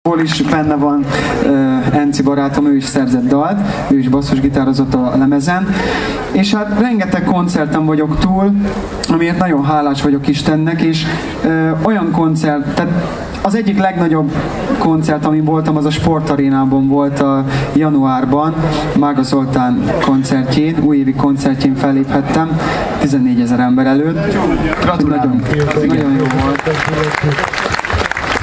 Hol is benne van Enci barátom, ő is szerzett dalt, ő is basszusgitározott a lemezen, és hát rengeteg koncerten vagyok túl, amiért nagyon hálás vagyok Istennek, és olyan koncert, tehát az egyik legnagyobb koncert, amin voltam, az a Sportarénában volt a januárban, Mága Zoltán koncertjén, újévi koncertjén felléphettem, 14 000 ember előtt. Gratulálunk! Nagyon jó volt.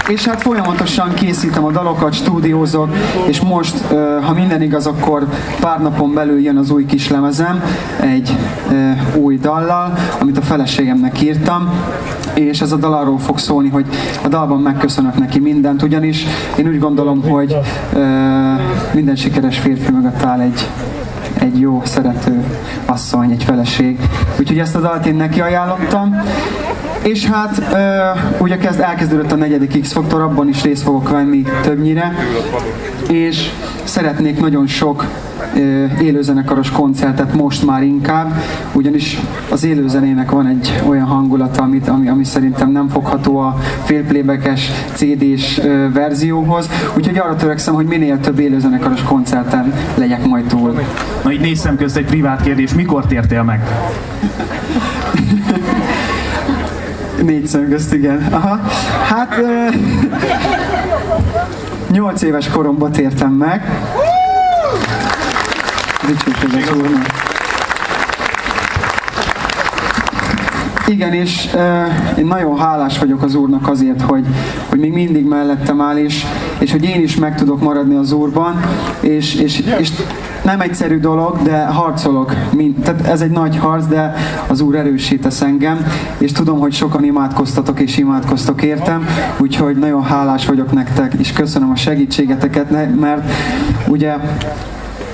És hát folyamatosan készítem a dalokat, stúdiózok, és most, ha minden igaz, akkor pár napon belül jön az új kislemezem, egy új dallal, amit a feleségemnek írtam, és ez a dal arról fog szólni, hogy a dalban megköszönök neki mindent, ugyanis én úgy gondolom, hogy minden sikeres férfi mögött áll egy jó, szerető asszony, egy feleség. Úgyhogy ezt a dalt én neki ajánlottam. És hát ugye elkezdődött a 4. X-faktor, abban is részt fogok venni többnyire, és szeretnék nagyon sok élőzenekaros koncertet most már inkább, ugyanis az élőzenének van egy olyan hangulata, ami szerintem nem fogható a félplaybackes CD-s verzióhoz, úgyhogy arra törekszem, hogy minél több élőzenekaros koncerten legyek majd túl. Na így néztem közt egy privát kérdés, mikor tértél meg? 4 szem közt, igen. Aha. Hát 8 éves koromban tértem meg. Dicsőség az Úrnak. Igen, és én nagyon hálás vagyok az Úrnak azért, hogy még mindig mellettem áll, és hogy én is meg tudok maradni az Úrban, és nem egyszerű dolog, de harcolok. Tehát ez egy nagy harc, de az Úr erősítesz engem, és tudom, hogy sokan imádkoztatok és imádkoztok értem, úgyhogy nagyon hálás vagyok nektek, és köszönöm a segítségeteket, mert ugye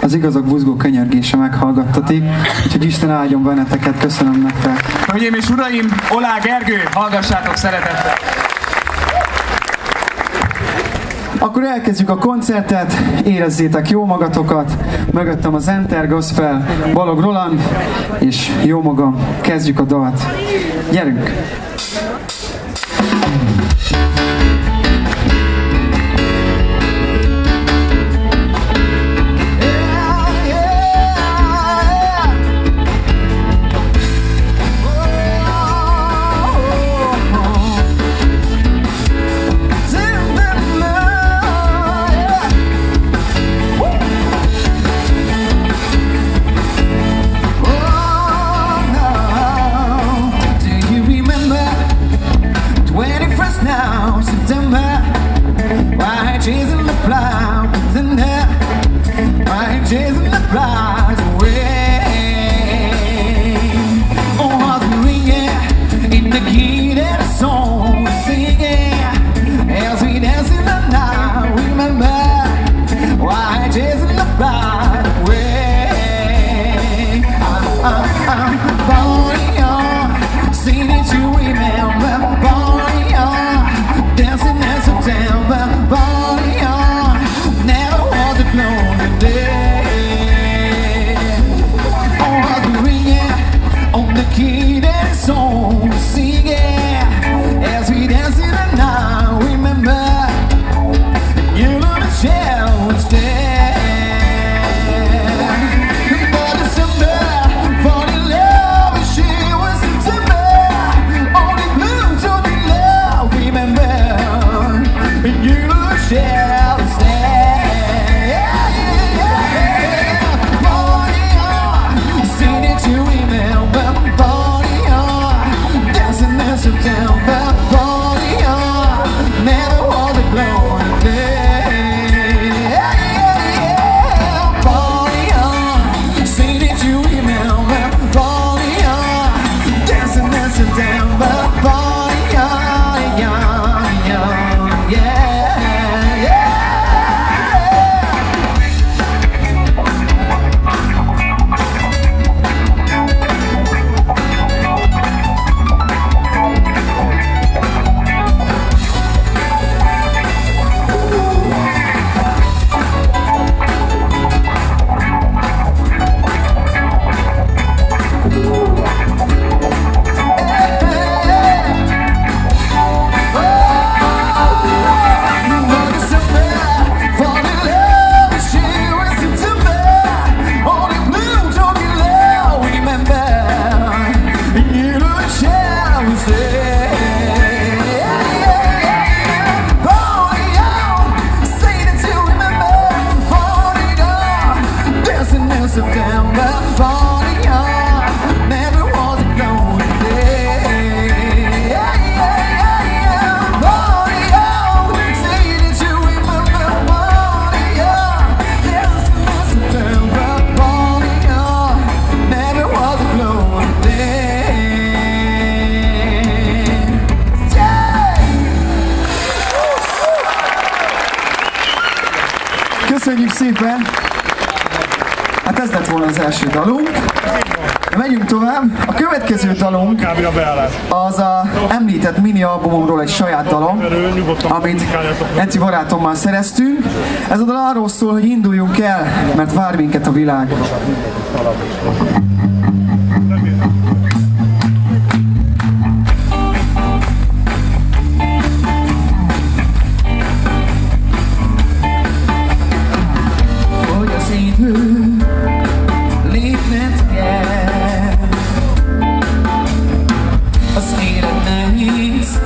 az igazak buzgó könyörgése meghallgattatik, úgyhogy Isten áldjon benneteket, köszönöm nektek. Hölgyeim és uraim, Olá Gergő, hallgassátok szeretettel! Akkor elkezdjük a koncertet, érezzétek jó magatokat, mögöttem az Enter Gospel, Balog Roland, és jó magam, kezdjük a dalt. Gyerünk! Dancing in September, body on. Köszönjük szépen! Hát ez lett volna az első dalunk. Megyünk tovább. A következő dalunk az a említett mini albumomról egy saját dalom, amit Enci barátommal szereztünk. Ez a dal arról szól, hogy induljunk el, mert vár minket a világ. Hogy az idő lépned kell, az élet nehéz,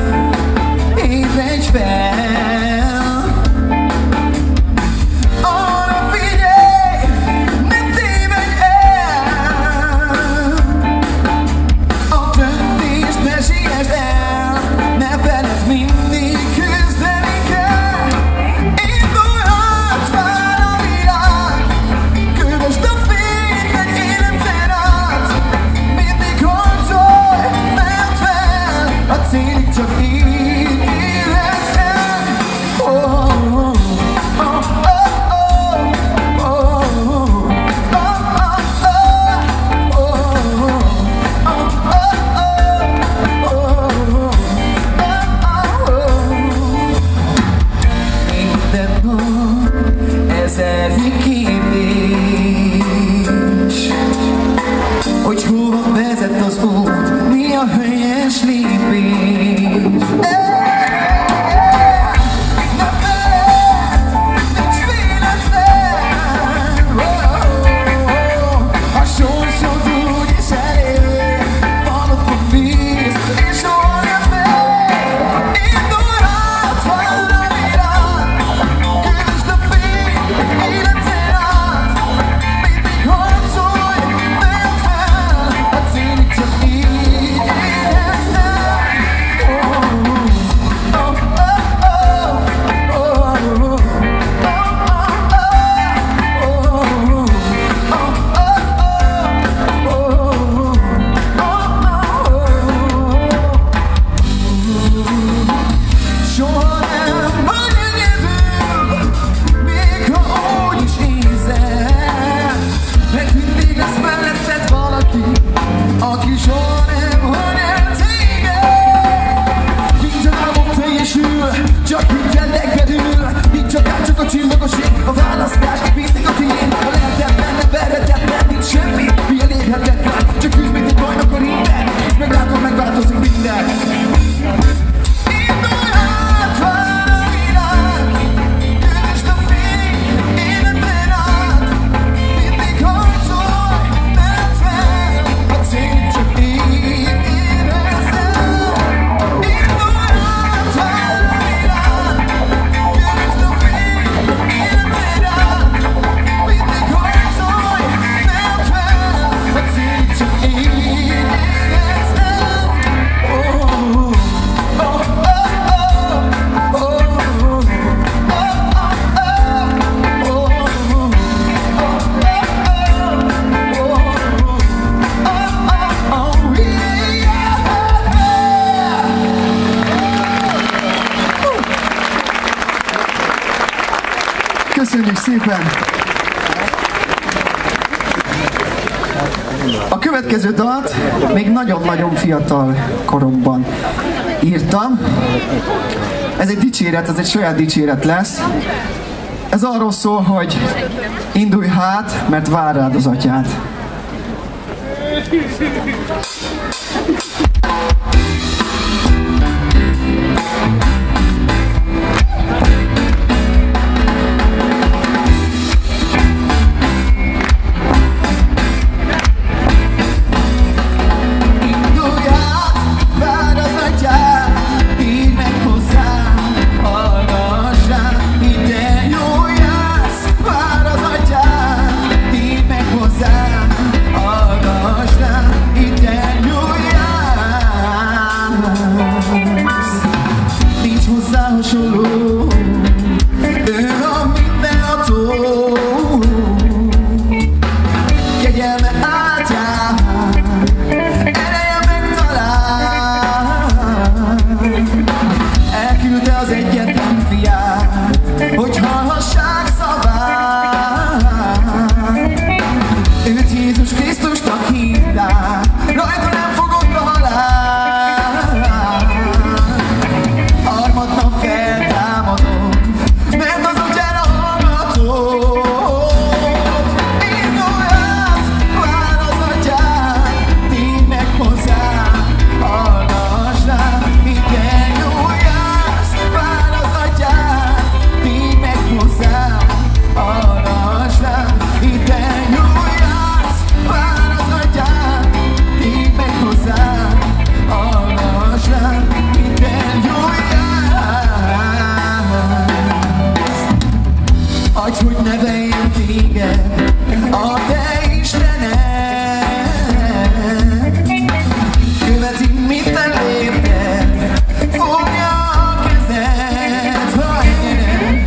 ébredj fel. Arra figyelj, ne tévedj el, a döntést ne siess el, ne feledd, mindig küzdeni kell. Indulhatsz, vár a világ, kövesd a fényt egy életen át, mindig harcolj, nedd fel, a célig csak így érhetsz el. Minden nap ezerdik kérdés, hogy hova vezet az út, mi a helyes lépés. Ne feledd, nincs véletlen, a sorsod úgyis elér, magadban bízz, és soha ne félj. Indulhatsz, vár a világ, kövesd a fényt életen át, mindig harcolj, nedd fel, a célig csak így érhetsz el. Soha nem vagy egyedül, még ha úgy is érzed, mert mindig lesz melletted valaki, aki soha nem hagy el téged. Minden álmom teljesül, csak minden egyedül, így csak át csak a csillagos ég, a választás mindig a tiéd. A lehetetlen, nem verhetetlen, nincs semmi, mi elérhetetlen, csak küzd, mint egy bajnok a ringben, meglátod, megváltozik minden. Indulhatsz, vár a világ, kövesd a fényt életen át, mindig harcolj, nedd fel, a célig csak így érhetsz el. Indulhatsz, vár a világ, kövesd a fényt életen át, mindig harcolj, nedd fel, a célig csak így érhetsz el. Köszönjük szépen! A következő dalt még nagyon-nagyon fiatal koromban írtam. Ez egy dicséret, ez egy saját dicséret lesz. Ez arról szól, hogy indulj hát, mert vár rád az atyád. hagyd, hogy neveljen téged a te Istened. Követi minden lépted, fogja a kezed, ha engeded.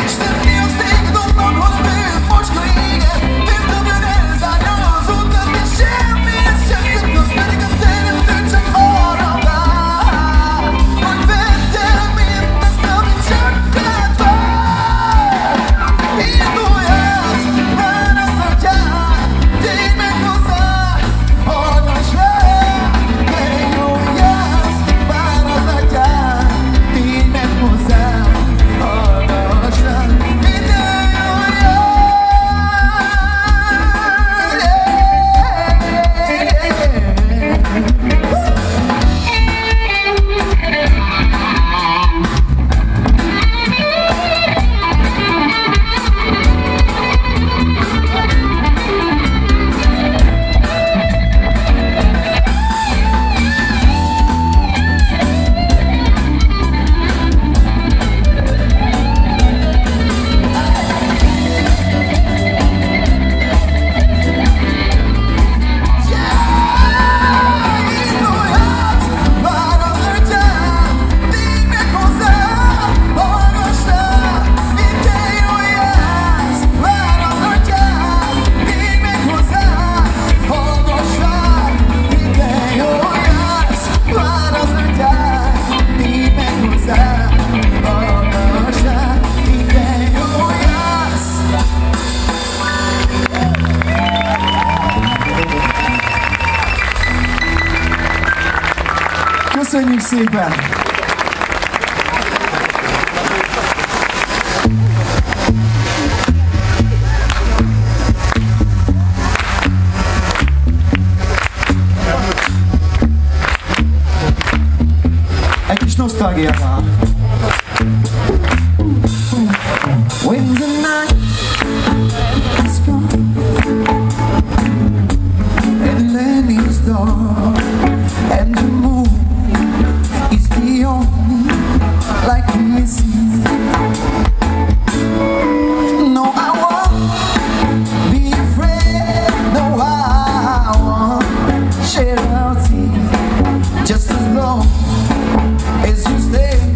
Isten miatt téged onnan, hol a bőr focska éged, mint a bőr elzárja az utat, és semmihez sem jut, az pedig a teremtő csak arra vár, hogy vedd el mindazt, amit csak rád vár. Indulj át, már az atyád, tégy meg hozzá, hallgass rá. Indulj át, már az atyád, tégy meg hozzá, hallgass rá. Köszönjük szépen! Egy kis nosztalgiával. When the night is gone and the land is dark and the moon is the only light missing. No, I won't be afraid. No, I won't shed a tear. Just as long as you stay.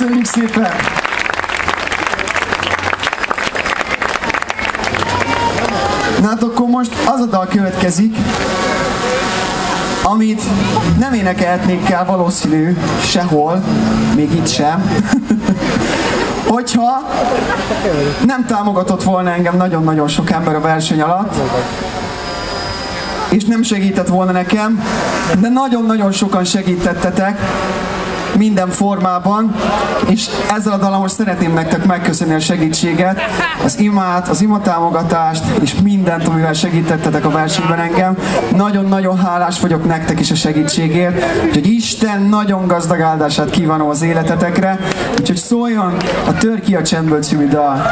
Köszönjük szépen! Na hát akkor most az a dal következik, amit nem énekelhetnék el valószínű sehol, még itt sem, hogyha nem támogatott volna engem nagyon-nagyon sok ember a verseny alatt, és nem segített volna nekem, de nagyon-nagyon sokan segítettetek minden formában, és ezzel a dallal most szeretném nektek megköszönni a segítséget, az imát, az imatámogatást, és mindent, amivel segítettetek a versenyben engem. Nagyon-nagyon hálás vagyok nektek is a segítségért, úgyhogy Isten nagyon gazdag áldását kívánom az életetekre, úgyhogy szóljon a Tör ki a csendből című dal.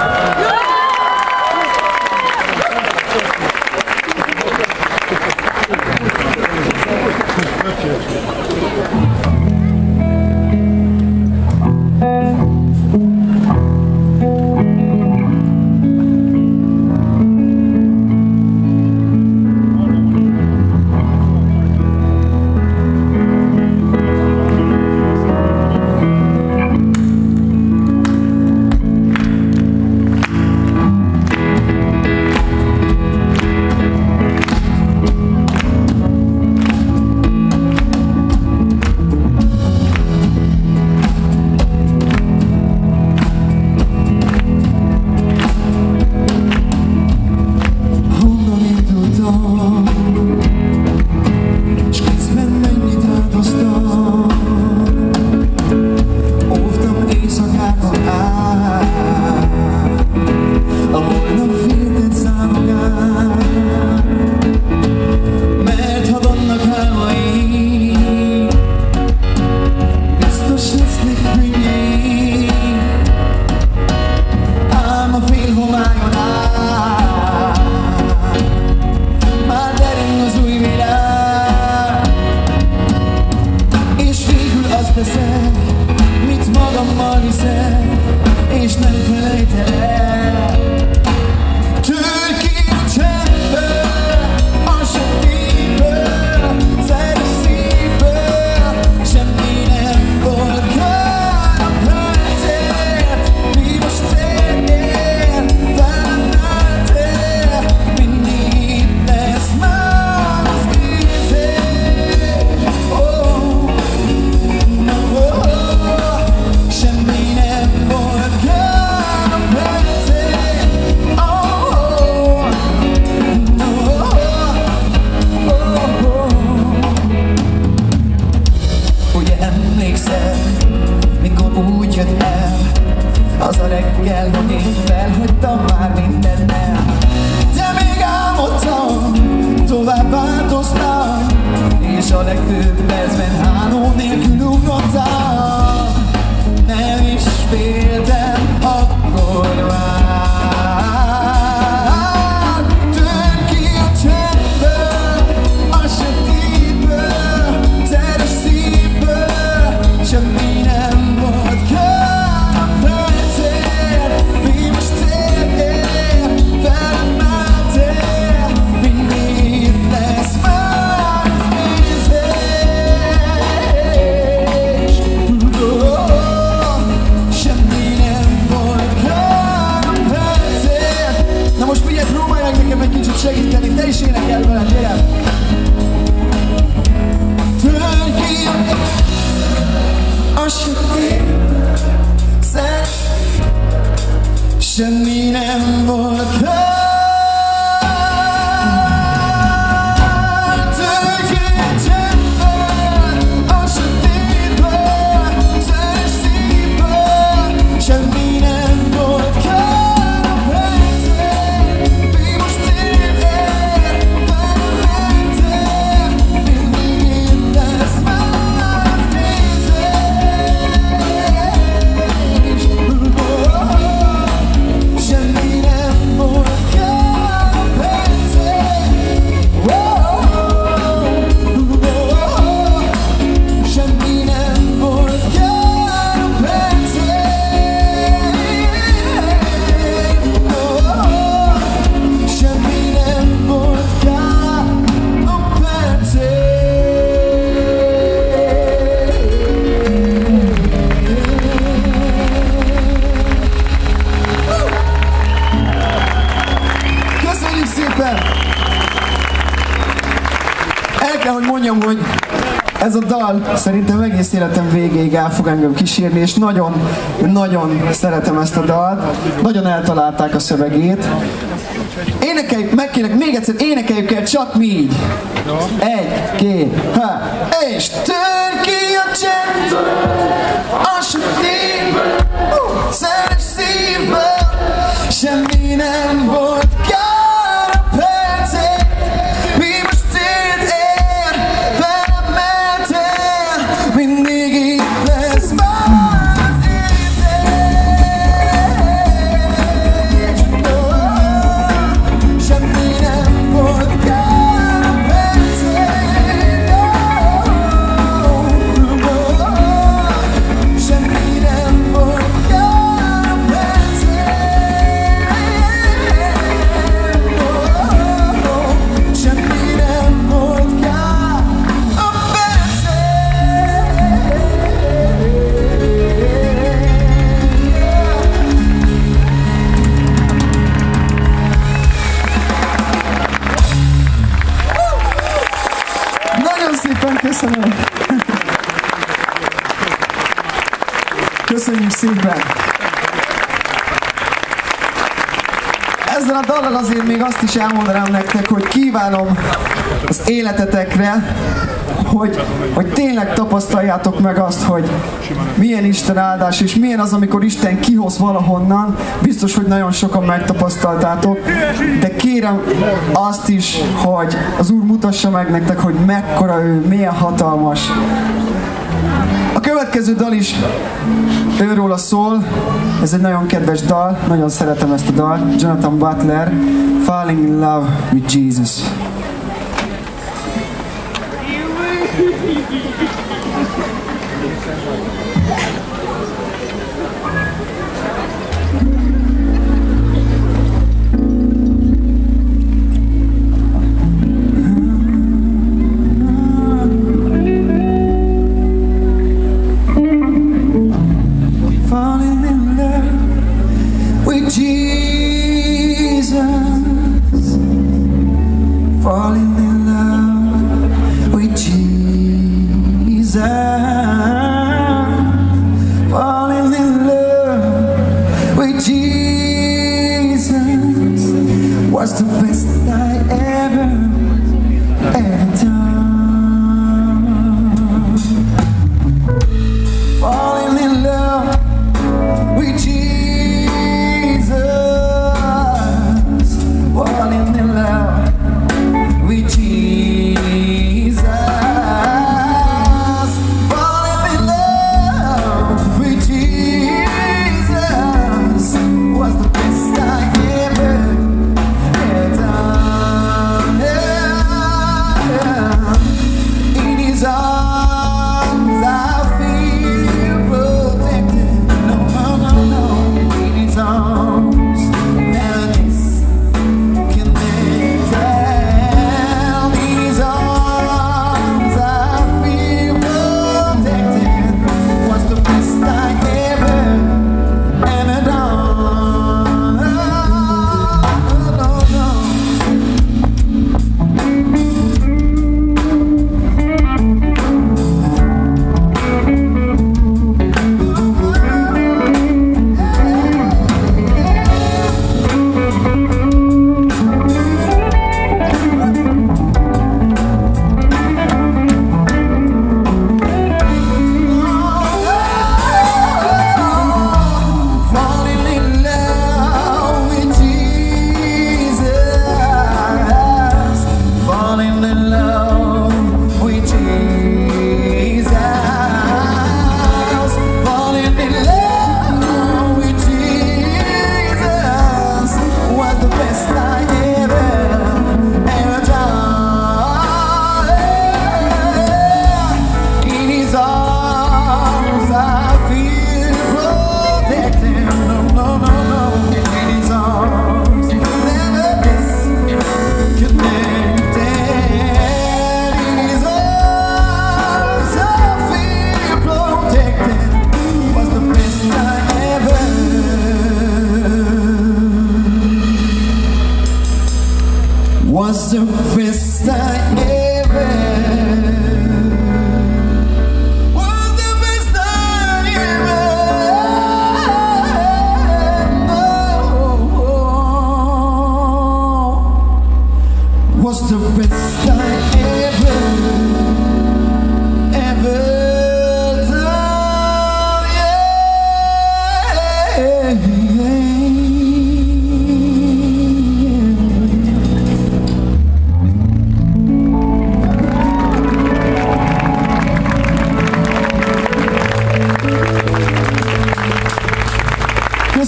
Ez a dal szerintem egész életem végéig el fog engem kísérni, és nagyon szeretem ezt a dalt. Nagyon eltalálták a szövegét. Énekeljük, megkérek még egyszer, énekeljük el csak mi így. 1, 2, 3, és tör ki a csend, a sötét, szeres szívből, semmi nem volt kár a percét, mi most tért ér, velem mentél, mindig itt lesz már az érzés. Semmi nem volt kár a percét, semmi nem volt kár a percét, semmi nem volt kár a Nagyon szépen köszönöm! Köszönjük szépen! Ezzel a dallal azért még azt is elmondanám nektek, hogy kívánom az életetekre, hogy tényleg tapasztaljátok meg azt, hogy milyen Isten áldás, és milyen az, amikor Isten kihoz valahonnan. Biztos, hogy nagyon sokan megtapasztaltátok, de kérem azt is, hogy az Úr mutassa meg nektek, hogy mekkora ő, milyen hatalmas. A következő dal is őróla szól, ez egy nagyon kedves dal, nagyon szeretem ezt a dalt. Jonathan Butler, Falling in Love with Jesus. Falling in love with Jesus, falling in love with Jesus, falling in love with Jesus was the best I ever done. Falling in love with Jesus, falling in love with Jesus, falling in love with Jesus was the best I ever done.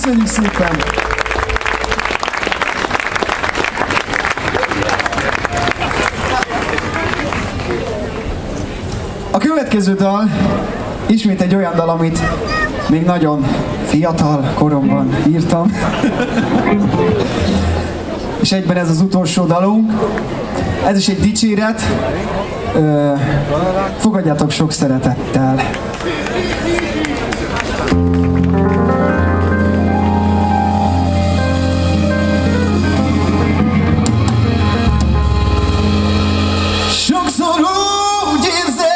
Köszönjük szépen! A következő dal ismét egy olyan dal, amit még nagyon fiatal koromban írtam. És egyben ez az utolsó dalunk. Ez is egy dicséret. Fogadjátok sok szeretettel. Sokszor úgy érzed,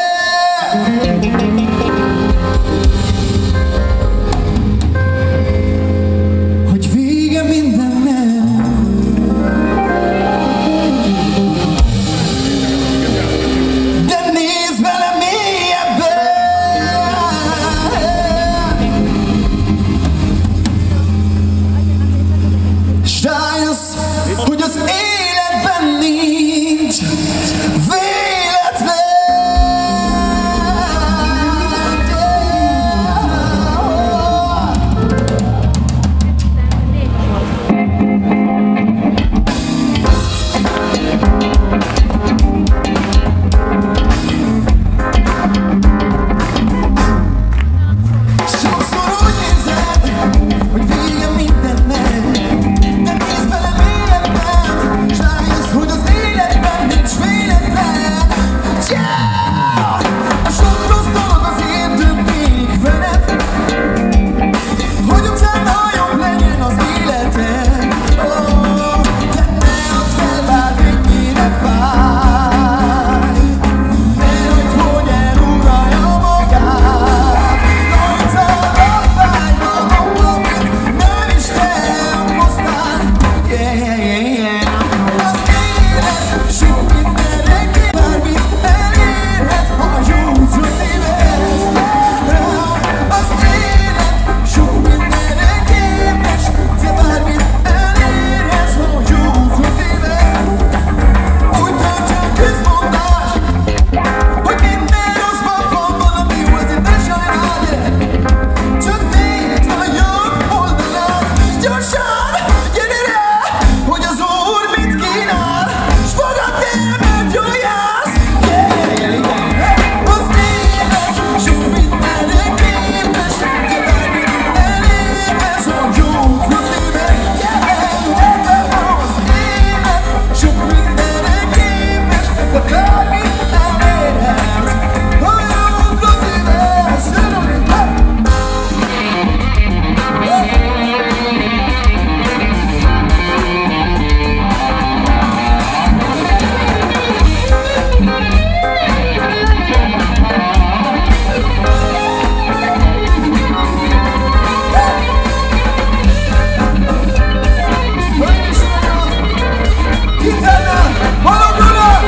hogy vége mindennek, de nézd bele mélyebben, s rájössz, hogy az életben nincs véletlen. Sokszor úgy érzed, hogy vége mindennek, de nézd bele mélyebben, s rájössz, hogy az életben nincs véletlen. A sok rossz dolog azért történik veled, hogy utána jobb legyen az életed. De ne add fel, bár végére fáj, nehogy hogy eluralja magát. Rajta fájnak, amit nem is te okoztál. Az élet sok mindenre bármit elérhet, ha jó útra tévedsz. Az élet sok mindenre képes, de bármit elérhetsz, ha jó útra tévedsz. Úgy tartja a közmondás, hogy minden rosszban van valami jó, ezért ne sajnáld el. Csak nézd a jobb oldalát, s gyorsan gyere rá, hogy az Úr mit kínál, s fogadd el, mert jól jársz. Az élet sok mindenre képes, de bármit elérhetsz, ha jó útra tévedsz. Az élet sok mindenre képes, de bármit elérhetsz, ha jó útra tévedsz. Gitárnál, hallgatólag!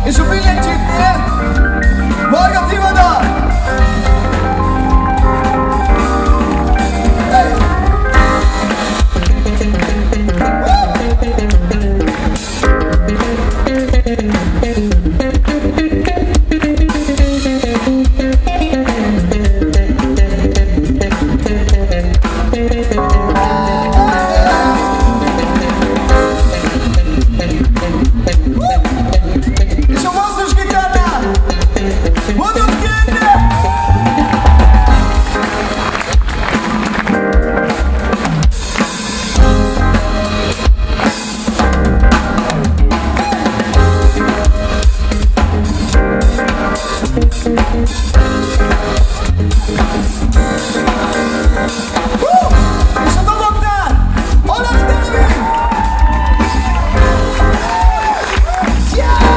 És a billentyűknél Varga Tivadar! És a basszusgitárnál mondod kérni! És a doboknál Olaf Delvin! Yeah!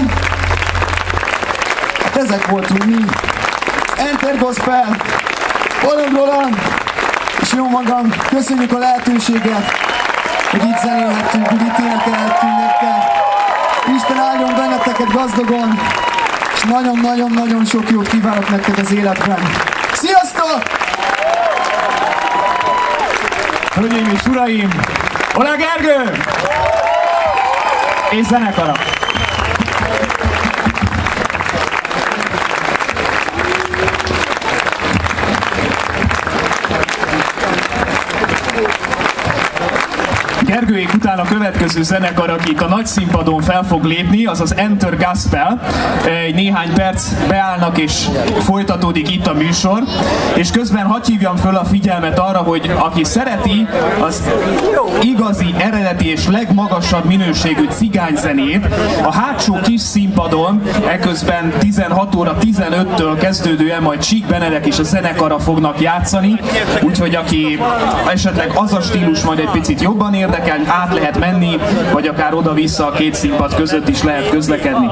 szépen! Hát ezek voltunk mi. Enter Gospel, Balog Roland és jó magam. Köszönjük a lehetőséget, hogy itt zenélhettünk, hogy itt énekelhettünk nektek. Isten áldjon benneteket gazdagon, és nagyon-nagyon-nagyon sok jót kívánok nektek az életben. Sziasztok! Hölgyeim és uraim, Oláh Gergő és zenekara. Gergőék után a következő zenekar, aki itt a nagy színpadon fel fog lépni, az az Enter Gospel. Néhány perc beállnak és folytatódik itt a műsor. És közben hadd hívjam föl a figyelmet arra, hogy aki szereti az igazi, eredeti és legmagasabb minőségű cigányzenét, a hátsó kis színpadon eközben 16 óra 15-től kezdődően majd Csík Benedek és a zenekara fognak játszani. Úgyhogy aki esetleg az a stílus majd egy picit jobban érdekel, át lehet menni, vagy akár oda-vissza a két színpad között is lehet közlekedni.